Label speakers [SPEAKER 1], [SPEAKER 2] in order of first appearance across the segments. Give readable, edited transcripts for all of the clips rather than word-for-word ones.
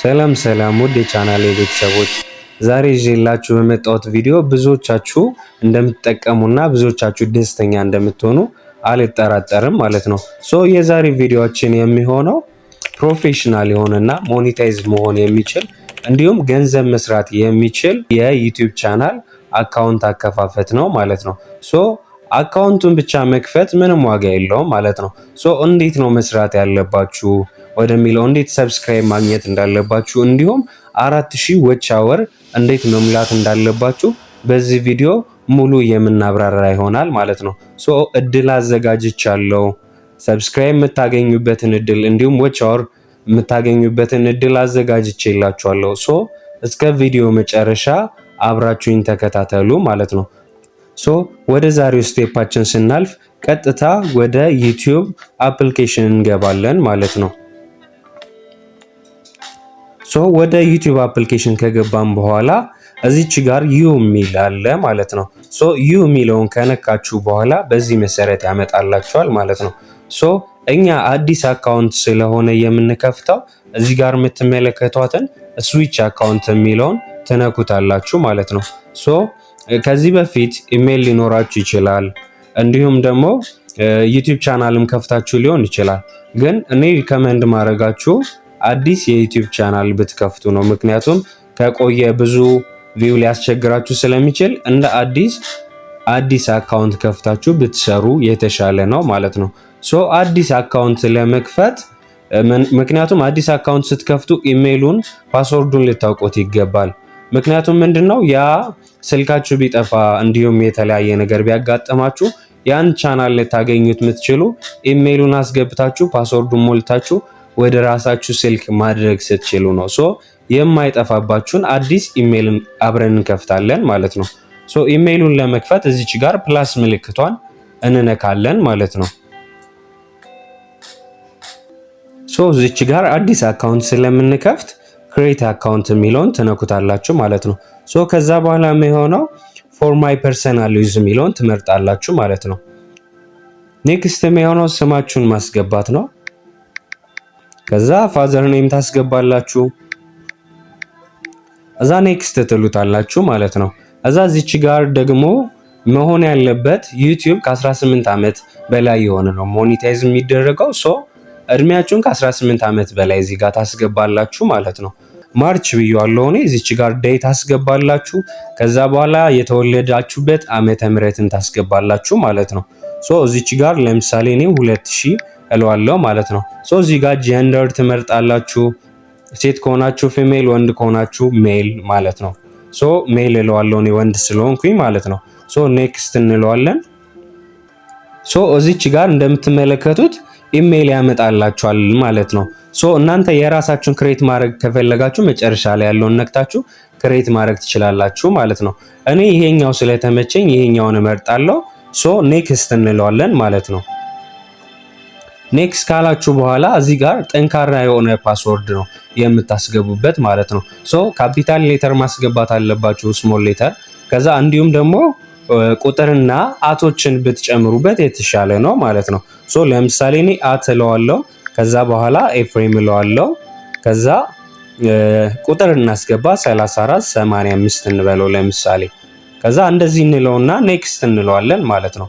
[SPEAKER 1] ሰላም ሰላም ውድ የቻናሌ ቤተሰቦች ዛሬ ይዤላችሁ በመጣሁት ቪዲዮ ብዙዎቻችሁ እንደምትጠቀሙና ብዙዎቻችሁ ደስተኛ እንደምትሆኑ አልጠራጠርም ማለት ነው። የዛሬ ቪዲዮአችን የሚሆነው ፕሮፌሽናል የሆነና ሞኔታይዝ መሆን የሚችል እንዲሁም ገንዘብ መስራት የሚችል የዩቲዩብ ቻናል አካውንት አከፋፈት ነው ማለት ነው። አካውንቱን ብቻ መክፈት ምንም ዋጋ የለውም ማለት ነው። እንዴት ነው መስራት ያለባችሁ ወደሚለው እንዴት ሰብስክራይብ ማግኘት እንዳለባችሁ እንዲሁም 4000 ዎች አወር እንዴት መሙላት እንዳለባችሁ በዚህ ቪዲዮ ሙሉ የምናብራራ ይሆናል ማለት ነው። እድል አዘጋጅቻለሁ። ሰብስክራይብ የምታገኙበትን እድል እንዲሁም ዎች አወር የምታገኙበትን እድል አዘጋጅቼላችኋለሁ። እስከ ቪዲዮ መጨረሻ አብራችሁኝ ተከታተሉ ማለት ነው። ወደ ዛሬው ስቴፓችን ስናልፍ ቀጥታ ወደ ዩቲዩብ አፕሊኬሽን እንገባለን ማለት ነው። ወደ ዩቲዩብ አፕሊኬሽን ከገባን በኋላ እዚች ጋር ዩ የሚል አለ ማለት ነው። ዩ የሚለውን ከነካችሁ በኋላ በዚህ መሰረት ያመጣላችኋል ማለት ነው። እኛ አዲስ አካውንት ስለሆነ የምንከፍተው እዚህ ጋር የምትመለከቷትን ስዊች አካውንት የሚለውን ትነኩታላችሁ ማለት ነው። ከዚህ በፊት ኢሜል ሊኖራችሁ ይችላል፣ እንዲሁም ደግሞ ዩቲዩብ ቻናልም ከፍታችሁ ሊሆን ይችላል። ግን እኔ ሪከመንድ ማድረጋችሁ አዲስ የዩቲዩብ ቻናል ብትከፍቱ ነው። ምክንያቱም ከቆየ ብዙ ቪው ሊያስቸግራችሁ ስለሚችል እንደ አዲስ አካውንት ከፍታችሁ ብትሰሩ የተሻለ ነው ማለት ነው። አዲስ አካውንት ለመክፈት ምክንያቱም አዲስ አካውንት ስትከፍቱ ኢሜይሉን ፓስወርዱን ልታውቁት ይገባል። ምክንያቱም ምንድነው ያ ስልካችሁ ቢጠፋ እንዲሁም የተለያየ ነገር ቢያጋጥማችሁ ያን ቻናል ልታገኙት የምትችሉ ኢሜይሉን አስገብታችሁ ፓስወርዱን ሞልታችሁ ወደ ራሳችሁ ስልክ ማድረግ ስትችሉ ነው። የማይጠፋባችሁን አዲስ ኢሜይልን አብረን እንከፍታለን ማለት ነው። ኢሜይሉን ለመክፈት እዚች ጋር ፕላስ ምልክቷን እንነካለን ማለት ነው። እዚች ጋር አዲስ አካውንት ስለምንከፍት ክሬት አካውንት የሚለውን ትነኩታላችሁ ማለት ነው። ከዛ በኋላ የሚሆነው ፎር ማይ ፐርሰናል ዩዝ የሚለውን ትመርጣላችሁ ማለት ነው። ኔክስት የሚሆነው ስማችሁን ማስገባት ነው። ከዛ ፋዘር ኔም ታስገባላችሁ። እዛ ኔክስት ትሉታላችሁ ማለት ነው። እዛ እዚች ጋር ደግሞ መሆን ያለበት ዩቲዩብ ከ18 ዓመት በላይ የሆነ ነው ሞኔታይዝ የሚደረገው። እድሜያችሁን ከ18 ዓመት በላይ እዚህ ጋር ታስገባላችሁ ማለት ነው። ማርች ብያለሁ እኔ እዚች ጋር ዴት ታስገባላችሁ። ከዛ በኋላ የተወለዳችሁበት ዓመተ ምህረትን ታስገባላችሁ ማለት ነው። እዚች ጋር ለምሳሌ እኔ 2000 እለዋለሁ ማለት ነው። እዚህ ጋር ጀንደር ትመርጣላችሁ። ሴት ከሆናችሁ ፊሜል፣ ወንድ ከሆናችሁ ሜል ማለት ነው። ሜል እለዋለሁ እኔ ወንድ ስለሆንኩኝ ማለት ነው። ኔክስት እንለዋለን። እዚች ጋር እንደምትመለከቱት ኢሜይል ያመጣላችኋል ማለት ነው። እናንተ የራሳችሁን ክሬት ማድረግ ከፈለጋችሁ መጨረሻ ላይ ያለውን ነክታችሁ ክሬት ማድረግ ትችላላችሁ ማለት ነው። እኔ ይሄኛው ስለተመቸኝ ይሄኛውን እመርጣለሁ። ኔክስት እንለዋለን ማለት ነው። ኔክስት ካላችሁ በኋላ እዚህ ጋር ጠንካራ የሆነ ፓስወርድ ነው የምታስገቡበት ማለት ነው። ካፒታል ሌተር ማስገባት አለባችሁ፣ ስሞል ሌተር። ከዛ እንዲሁም ደግሞ ቁጥርና አቶችን ብትጨምሩበት የተሻለ ነው ማለት ነው። ለምሳሌ እኔ አት እለዋለሁ፣ ከዛ በኋላ ኤፍሬም እለዋለሁ፣ ከዛ ቁጥር እናስገባ 3485 እንበለው ለምሳሌ። ከዛ እንደዚህ እንለውና ኔክስት እንለዋለን ማለት ነው።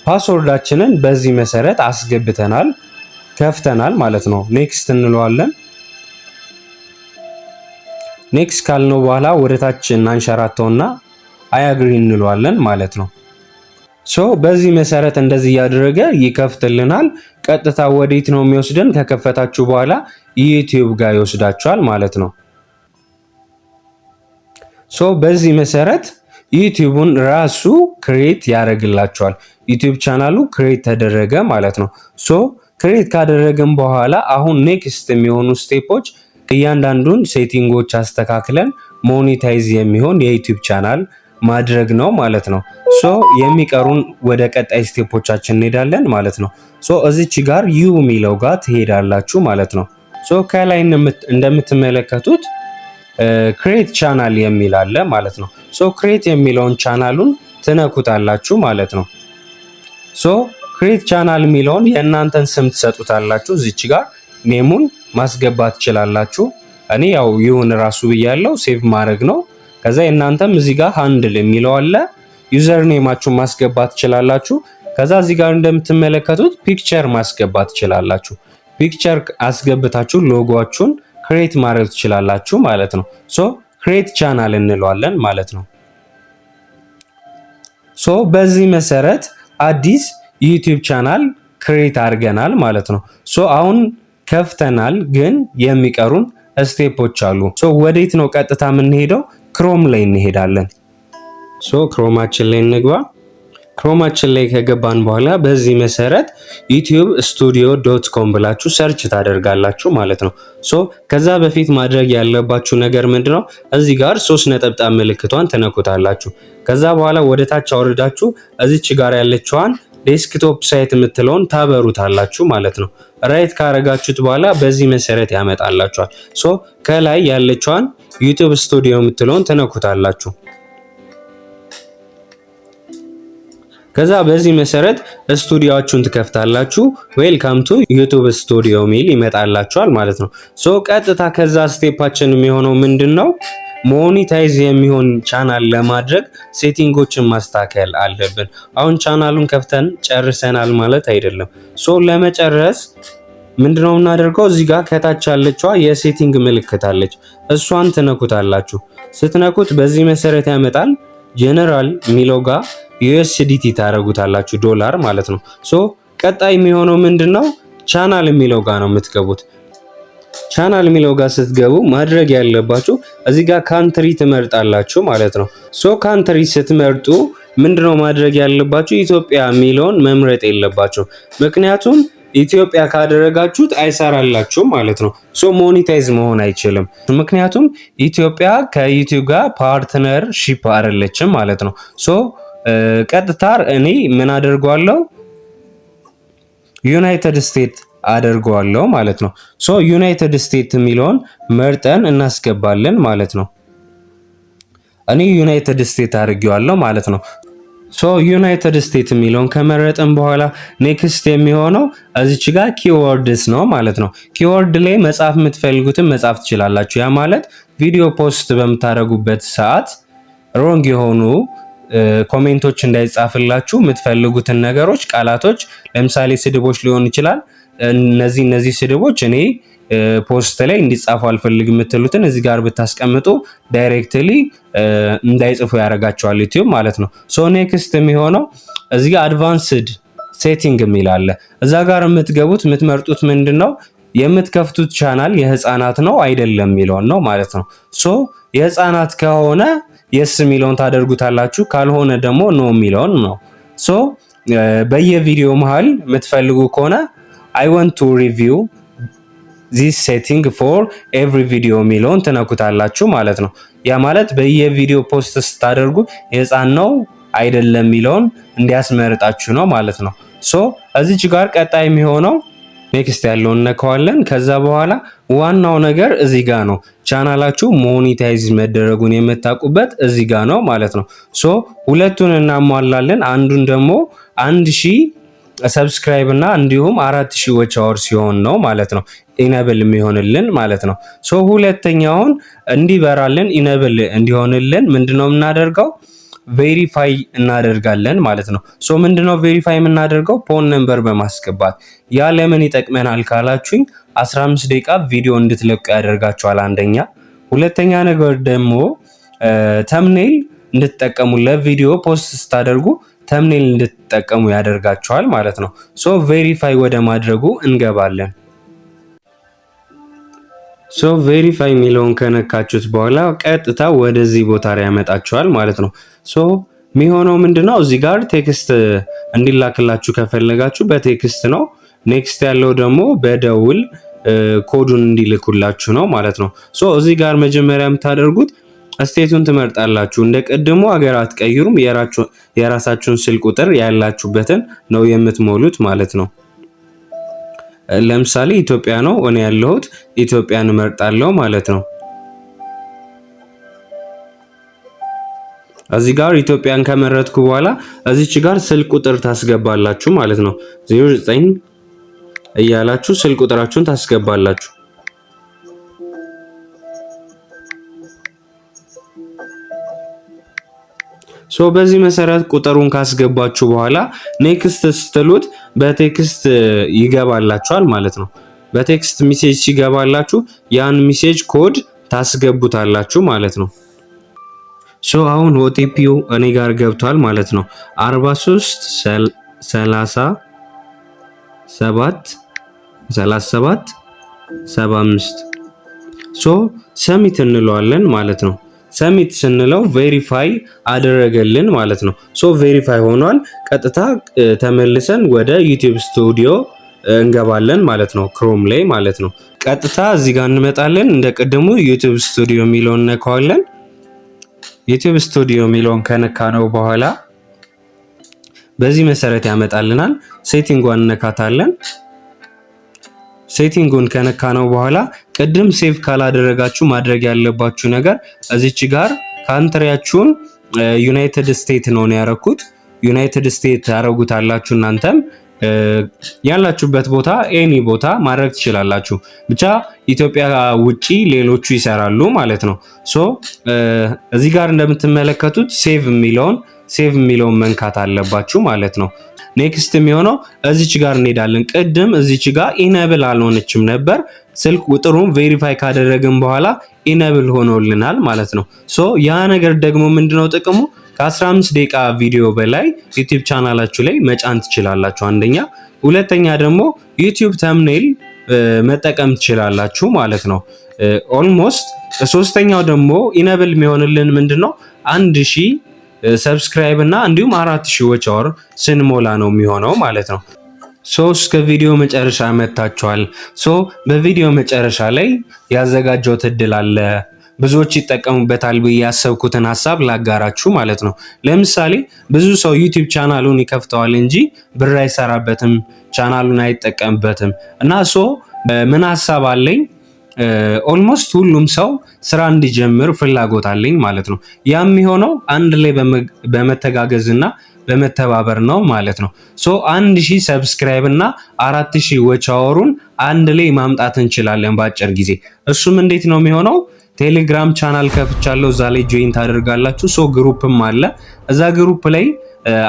[SPEAKER 1] ፓስወርዳችንን በዚህ መሰረት አስገብተናል፣ ከፍተናል ማለት ነው። ኔክስት እንለዋለን። ኔክስት ካልነው በኋላ ወደታች እናንሸራተውና አይ አግሪ እንለዋለን ማለት ነው። በዚህ መሰረት እንደዚህ ያደረገ ይከፍትልናል። ቀጥታ ወዴት ነው የሚወስደን? ከከፈታችሁ በኋላ ዩቲዩብ ጋር ይወስዳችኋል ማለት ነው። በዚህ መሰረት ዩቲዩብን ራሱ ክሬት ያደርግላችኋል። ዩቲዩብ ቻናሉ ክሬት ተደረገ ማለት ነው። ክሬት ካደረገን በኋላ አሁን ኔክስት የሚሆኑ ስቴፖች እያንዳንዱን ሴቲንጎች አስተካክለን ሞኔታይዝ የሚሆን የዩቲዩብ ቻናል ማድረግ ነው ማለት ነው። የሚቀሩን ወደ ቀጣይ ስቴፖቻችን እንሄዳለን ማለት ነው። እዚች ጋር ዩ የሚለው ጋር ትሄዳላችሁ ማለት ነው። ከላይ እንደምትመለከቱት ክሬት ቻናል የሚል አለ ማለት ነው። ክሬት የሚለውን ቻናሉን ትነኩታላችሁ ማለት ነው። ክሬት ቻናል የሚለውን የእናንተን ስም ትሰጡታላችሁ። እዚች ጋር ኔሙን ማስገባት ትችላላችሁ። እኔ ያው ይሁን ራሱ ብያለሁ፣ ሴቭ ማድረግ ነው። ከዛ እናንተም እዚህ ጋር ሃንድል የሚለው አለ፣ ዩዘር ኔማችሁን ማስገባት ትችላላችሁ። ከዛ እዚህ ጋር እንደምትመለከቱት ፒክቸር ማስገባት ትችላላችሁ። ፒክቸር አስገብታችሁ ሎጎአችሁን ክሬት ማድረግ ትችላላችሁ ማለት ነው። ሶ ክሬት ቻናል እንለዋለን ማለት ነው። ሶ በዚህ መሰረት አዲስ ዩቲዩብ ቻናል ክሬት አድርገናል ማለት ነው። ሶ አሁን ከፍተናል፣ ግን የሚቀሩን ስቴፖች አሉ። ሶ ወዴት ነው ቀጥታ የምንሄደው? ክሮም ላይ እንሄዳለን። ሶ ክሮማችን ላይ እንግባ። ክሮማችን ላይ ከገባን በኋላ በዚህ መሰረት youtube-studio.com ብላችሁ ሰርች ታደርጋላችሁ ማለት ነው። ሶ ከዛ በፊት ማድረግ ያለባችሁ ነገር ምንድነው? እዚህ ጋር 3 ነጠብጣብ ምልክቷን ትነኩታላችሁ። ከዛ በኋላ ወደ ታች አውርዳችሁ እዚች ጋር ያለችዋን ዴስክቶፕ ሳይት የምትለውን ታበሩታላችሁ ማለት ነው። ራይት ካረጋችሁት በኋላ በዚህ መሰረት ያመጣላችኋል። ሶ ከላይ ያለችዋን ዩቲዩብ ስቱዲዮ የምትለውን ትነኩታላችሁ። ከዛ በዚህ መሰረት ስቱዲዮአችሁን ትከፍታላችሁ። ዌልካም ቱ ዩቲዩብ ስቱዲዮ ሚል ይመጣላችኋል ማለት ነው። ሶ ቀጥታ ከዛ ስቴፓችን የሚሆነው ምንድነው? ሞኔታይዝ የሚሆን ቻናል ለማድረግ ሴቲንጎችን ማስተካከል አለብን። አሁን ቻናሉን ከፍተን ጨርሰናል ማለት አይደለም። ሶ ለመጨረስ ምንድነው እናደርገው? እዚህ ጋር ከታች ያለችዋ የሴቲንግ ምልክት አለች። እሷን ትነኩታላችሁ። ስትነኩት በዚህ መሰረት ያመጣል። ጀነራል ሚለው ጋር USDT ታረጉታላችሁ፣ ዶላር ማለት ነው። ሶ ቀጣይ የሚሆነው ምንድነው? ቻናል የሚለው ጋር ነው የምትገቡት። ቻናል የሚለው ጋር ስትገቡ ማድረግ ያለባችሁ እዚህ ጋር ካንትሪ ትመርጣላችሁ ማለት ነው። ሶ ካንትሪ ስትመርጡ ምንድነው ማድረግ ያለባችሁ? ኢትዮጵያ የሚለውን መምረጥ የለባችሁ። ምክንያቱም ኢትዮጵያ ካደረጋችሁት አይሰራላችሁም ማለት ነው። ሶ ሞኔታይዝ መሆን አይችልም። ምክንያቱም ኢትዮጵያ ከዩቲዩብ ጋር ፓርትነር ሺፕ አይደለችም ማለት ነው። ሶ ቀጥታ እኔ ምን አደርገዋለሁ? ዩናይትድ ስቴትስ አደርገዋለሁ ማለት ነው። ሶ ዩናይትድ ስቴትስ የሚለውን መርጠን እናስገባለን ማለት ነው። እኔ ዩናይትድ ስቴትስ አድርጌዋለሁ ማለት ነው። ሶ ዩናይትድ ስቴትስ የሚለውን ከመረጥን በኋላ ኔክስት የሚሆነው እዚች ጋር ኪወርድስ ነው ማለት ነው። ኪወርድ ላይ መጻፍ የምትፈልጉትን መጻፍ ትችላላችሁ። ያ ማለት ቪዲዮ ፖስት በምታደርጉበት ሰዓት ሮንግ የሆኑ ኮሜንቶች እንዳይጻፍላችሁ የምትፈልጉትን ነገሮች፣ ቃላቶች፣ ለምሳሌ ስድቦች ሊሆን ይችላል። እነዚህ ስድቦች እኔ ፖስት ላይ እንዲጻፉ አልፈልግም የምትሉትን እዚህ ጋር ብታስቀምጡ ዳይሬክትሊ እንዳይጽፉ ያደርጋቸዋል ዩቲዩብ ማለት ነው። ሶ ኔክስት የሚሆነው እዚህ ጋር አድቫንስድ ሴቲንግ የሚል አለ። እዛ ጋር የምትመርጡት ምንድነው? የምትከፍቱት ቻናል የህፃናት ነው አይደለም የሚለውን ነው ማለት ነው። ሶ የህፃናት ከሆነ የስ የሚለውን ታደርጉታላችሁ፣ ካልሆነ ደግሞ ኖ የሚለውን ነው። ሶ በየቪዲዮ መሃል የምትፈልጉ ከሆነ I want to review this setting for every video የሚለውን ትነኩታላችሁ ማለት ነው። ያ ማለት በየቪዲዮ ፖስት ስታደርጉ የህፃን ነው አይደለም የሚለውን እንዲያስመርጣችሁ ነው ማለት ነው። ሶ እዚች ጋር ቀጣይ የሚሆነው ኔክስት ያለውን ነካዋለን። ከዛ በኋላ ዋናው ነገር እዚህ ጋር ነው። ቻናላችሁ ሞኔታይዝ መደረጉን የምታውቁበት እዚህ ጋር ነው ማለት ነው። ሶ ሁለቱን እናሟላለን። አንዱን ደግሞ 1000 ሰብስክራይብ እና እንዲሁም 4000 ዎች አወር ሲሆን ነው ማለት ነው ኢነብል የሚሆንልን ማለት ነው። ሶ ሁለተኛውን እንዲበራልን ኢነብል እንዲሆንልን ምንድነው የምናደርገው? ቬሪፋይ እናደርጋለን ማለት ነው። ሶ ምንድነው ቬሪፋይ የምናደርገው? ፎን ነምበር በማስገባት ያ ለምን ይጠቅመናል ካላችሁኝ 15 ደቂቃ ቪዲዮ እንድትለቁ ያደርጋችኋል አንደኛ። ሁለተኛ ነገር ደግሞ ተምኔል እንድትጠቀሙ ለቪዲዮ ፖስት ስታደርጉ ተምኔል እንድትጠቀሙ ያደርጋችኋል ማለት ነው። ሶ ቬሪፋይ ወደ ማድረጉ እንገባለን። ሶ ቬሪፋይ የሚለውን ከነካችሁት በኋላ ቀጥታ ወደዚህ ቦታ ላይ ያመጣችኋል ማለት ነው። ሶ የሚሆነው ምንድነው? እዚህ ጋር ቴክስት እንዲላክላችሁ ከፈለጋችሁ በቴክስት ነው። ኔክስት ያለው ደግሞ በደውል ኮዱን እንዲልኩላችሁ ነው ማለት ነው። ሶ እዚህ ጋር መጀመሪያ የምታደርጉት ስቴቱን ትመርጣላችሁ። እንደ ቀድሞ ሀገር አትቀይሩም። የራሳችሁን ስልክ ቁጥር ያላችሁበትን ነው የምትሞሉት ማለት ነው። ለምሳሌ ኢትዮጵያ ነው እኔ ያለሁት፣ ኢትዮጵያን እመርጣለሁ ማለት ነው። እዚህ ጋር ኢትዮጵያን ከመረጥኩ በኋላ እዚች ጋር ስልክ ቁጥር ታስገባላችሁ ማለት ነው። 09 እያላችሁ ስልክ ቁጥራችሁን ታስገባላችሁ። ሶ በዚህ መሰረት ቁጥሩን ካስገባችሁ በኋላ ኔክስት ስትሉት በቴክስት ይገባላችኋል ማለት ነው። በቴክስት ሜሴጅ ሲገባላችሁ ያን ሜሴጅ ኮድ ታስገቡታላችሁ ማለት ነው። ሶ አሁን ኦቲፒው እኔ ጋር ገብቷል ማለት ነው። 43 37 75 ሶ ሰሚት እንለዋለን ማለት ነው። ሰሚት ስንለው ቬሪፋይ አደረገልን ማለት ነው። ሶ ቬሪፋይ ሆኗል። ቀጥታ ተመልሰን ወደ ዩቲዩብ ስቱዲዮ እንገባለን ማለት ነው። ክሮም ላይ ማለት ነው። ቀጥታ እዚህ ጋር እንመጣለን። እንደ ቅድሙ ዩቲዩብ ስቱዲዮ የሚለውን ነካዋለን። ዩቲዩብ ስቱዲዮ የሚለውን ከነካ ነው በኋላ በዚህ መሰረት ያመጣልናል። ሴቲንጓን እንነካታለን። ሴቲንጉን ከነካ ነው በኋላ ቅድም ሴቭ ካላደረጋችሁ ማድረግ ያለባችሁ ነገር እዚች ጋር ካንትሪያችሁን ዩናይትድ ስቴትስ ነው ያረኩት። ዩናይትድ ስቴትስ ያረጉታላችሁ። እናንተም ያላችሁበት ቦታ ኤኒ ቦታ ማድረግ ትችላላችሁ። ብቻ ኢትዮጵያ ውጪ ሌሎቹ ይሰራሉ ማለት ነው። ሶ እዚህ ጋር እንደምትመለከቱት ሴቭ የሚለውን መንካት አለባችሁ ማለት ነው። ኔክስት የሚሆነው እዚች ጋር እንሄዳለን። ቅድም እዚች ጋር ኢነብል አልሆነችም ነበር። ስልክ ቁጥሩን ቬሪፋይ ካደረግን በኋላ ኢነብል ሆኖልናል ማለት ነው። ሶ ያ ነገር ደግሞ ምንድነው ጥቅሙ? ከ15 ደቂቃ ቪዲዮ በላይ ዩቲዩብ ቻናላችሁ ላይ መጫን ትችላላችሁ። አንደኛ፣ ሁለተኛ ደግሞ ዩቲዩብ ተምኔል መጠቀም ትችላላችሁ ማለት ነው። ኦልሞስት ሶስተኛው ደግሞ ኢነብል የሚሆንልን ምንድነው 1000 ሰብስክራይብ እና እንዲሁም 4000 ዎች አወር ስንሞላ ነው የሚሆነው ማለት ነው። ሶ እስከ ቪዲዮ መጨረሻ መታችኋል። ሶ በቪዲዮ መጨረሻ ላይ ያዘጋጀሁት እድል አለ። ብዙዎች ይጠቀሙበታል ብዬ ያሰብኩትን ሀሳብ ላጋራችሁ ማለት ነው። ለምሳሌ ብዙ ሰው ዩቲዩብ ቻናሉን ይከፍተዋል እንጂ ብር አይሰራበትም፣ ቻናሉን አይጠቀምበትም። እና ሶ ምን ሀሳብ አለኝ፣ ኦልሞስት ሁሉም ሰው ስራ እንዲጀምር ፍላጎት አለኝ ማለት ነው። ያም የሚሆነው አንድ ላይ በመተጋገዝ እና በመተባበር ነው ማለት ነው። ሶ 1000 ሰብስክራይብ እና 4000 ዎች አወሩን አንድ ላይ ማምጣት እንችላለን በአጭር ጊዜ። እሱም እንዴት ነው የሚሆነው? ቴሌግራም ቻናል ከፍቻለሁ። እዛ ላይ ጆይን ታደርጋላችሁ። ሶ ግሩፕም አለ። እዛ ግሩፕ ላይ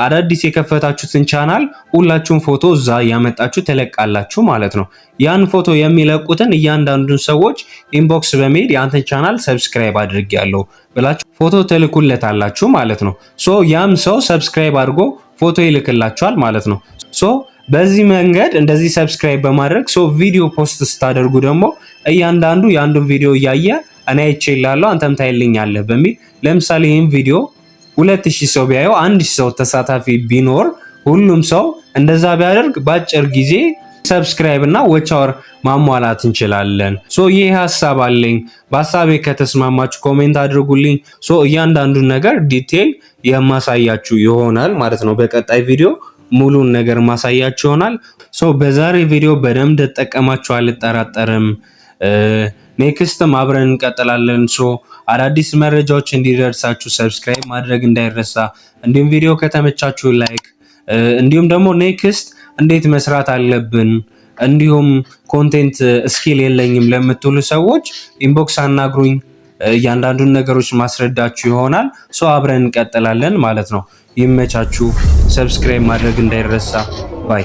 [SPEAKER 1] አዳዲስ የከፈታችሁትን ቻናል ሁላችሁም ፎቶ እዛ ያመጣችሁ ተለቃላችሁ ማለት ነው። ያን ፎቶ የሚለቁትን እያንዳንዱን ሰዎች ኢንቦክስ በመሄድ ያንተን ቻናል ሰብስክራይብ አድርጌያለሁ ብላችሁ ፎቶ ትልኩለታላችሁ ማለት ነው። ሶ ያም ሰው ሰብስክራይብ አድርጎ ፎቶ ይልክላችኋል ማለት ነው። ሶ በዚህ መንገድ እንደዚህ ሰብስክራይብ በማድረግ ሶ ቪዲዮ ፖስት ስታደርጉ ደግሞ እያንዳንዱ የአንዱን ቪዲዮ እያየ እኔ አይቼላለሁ አንተም ታይልኛለህ በሚል ለምሳሌ ይህን ቪዲዮ 2000 ሰው ቢያየው 1000 ሰው ተሳታፊ ቢኖር ሁሉም ሰው እንደዛ ቢያደርግ በአጭር ጊዜ ሰብስክራይብ እና ዎች አወር ማሟላት እንችላለን። ሶ ይሄ ሀሳብ አለኝ። በሀሳቤ ከተስማማችሁ ኮሜንት አድርጉልኝ። ሶ እያንዳንዱን ነገር ዲቴል የማሳያችሁ ይሆናል ማለት ነው። በቀጣይ ቪዲዮ ሙሉን ነገር ማሳያችሁ ይሆናል። ሶ በዛሬ ቪዲዮ በደንብ ተጠቀማችሁ አልጠራጠርም። ኔክስትም አብረን እንቀጥላለን። ሶ አዳዲስ መረጃዎች እንዲደርሳችሁ ሰብስክራይብ ማድረግ እንዳይረሳ፣ እንዲሁም ቪዲዮ ከተመቻችሁ ላይክ፣ እንዲሁም ደግሞ ኔክስት እንዴት መስራት አለብን እንዲሁም ኮንቴንት ስኪል የለኝም ለምትሉ ሰዎች ኢንቦክስ አናግሩኝ። እያንዳንዱን ነገሮች ማስረዳችሁ ይሆናል። ሶ አብረን እንቀጥላለን ማለት ነው። ይመቻችሁ። ሰብስክራይብ ማድረግ እንዳይረሳ ባይ